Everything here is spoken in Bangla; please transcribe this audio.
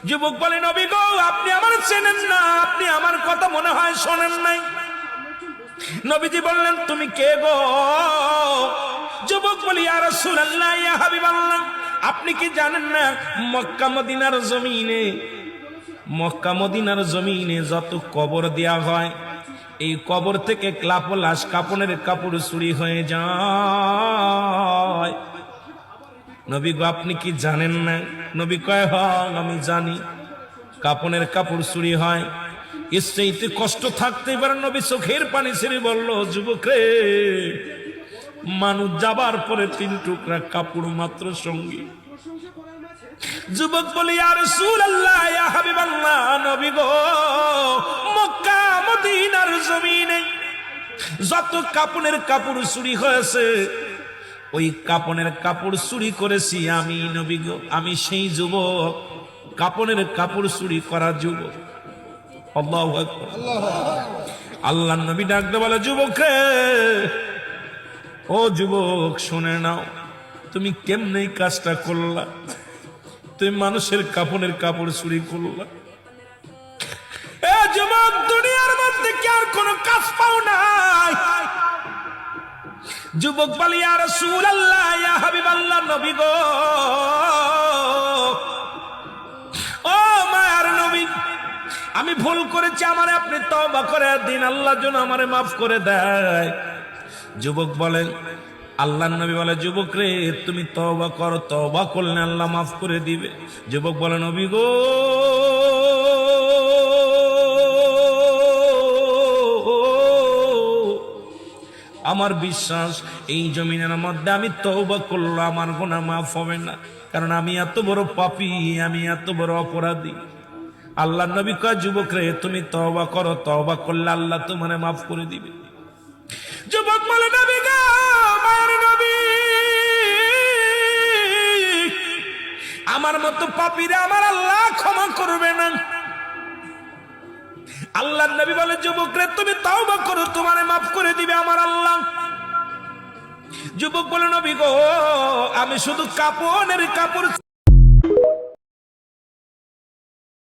যুবক বলে, নবী গো, আপনি আমার চেনেন না, আপনি আমার কথা মনে হয় শোনেন নাই। নবীজি বললেন, তুমি কে গো? যুবক বলি, ইয়া রাসূলুল্লাহ, ইয়া হাবিবাল্লাহ, আপনি কি জানেন না মক্কা মদিনার জমিনে যত কবর দেয়া হয়, এই কবর থেকে লাশ কাপনের কাপড় চুরি হয়ে যায়। নবী গো, আপনি কি জানেন না? নবী কয়, হ্যাঁ আমি জানি, কাপনের কাপড় চুরি হয়। এর চাইতে কষ্ট থাকতে পারে? নবী চোখের পানি ছেড়ে বলল, যুবক রে, মানুষ যাবার পরে 3 টুকরা কাপড় মাত্র সঙ্গী। যুবক বলি, ইয়া রাসূলুল্লাহ, ইয়া হাবিবাল্লাহ, নবী গো, মক্কা মদিনার জমিনে যত কাপনের কাপড় চুরি হয়েছে, ওই কাপনের কাপড় চুরি করেছি আমি, নবী গো, আমি সেই যুবক, কাপনের কাপড় চুরি করা যুবক। আল্লাহু আকবার। আল্লাহর নবী ডাক দিয়ে বলে, যুবক রে, ও যুবক, শুনে নাও, তুমি কেমনে এই কাজটা করলা? তুমি মানুষের কাপনের কাপড় চুরি করলা। এ যুবক, দুনিয়ার মধ্যে কি আর কোনো কাজ পাও নাই? যুবক বলে, ইয়া রাসূলুল্লাহ, ইয়া হাবিবাল্লাহ, নবী গো, ও মায়ার নবী, আমি ভুল করেছি, আমারে আপনি তওবা করে দিন, আল্লাহ যেন আমারে মাফ করে দেয়। যুবক বলেন, আল্লাহর নবী বলে, যুবক রে, তুমি তওবা করো, তওবা করলে আল্লাহ মাফ করে দিবে। যুবক বলে, নবী গো, আমার বিশ্বাস এই জমিনের মধ্যে আমি তওবা করলে আমার গুনাহ মাফ হবে না, কারণ আমি এত বড় পাপী, আমি এত বড় অপরাধী। আল্লাহর নবী কয়, যুবক রে, তুমি তওবা করো, তওবা করলে আল্লাহ তোমারে মাফ করে দিবে। যুবক বলে, নবী গো, মায়ের নবী, আমার মতো পাপীরা আমার আল্লাহ ক্ষমা করবে না। আল্লাহর নবী বলে, যুবক রে, তুমি তওবা করো, তোমারে মাফ করে দিবে আমার আল্লাহ। যুবক বলে, নবী গো, আমি শুধু কাপনের কাপড়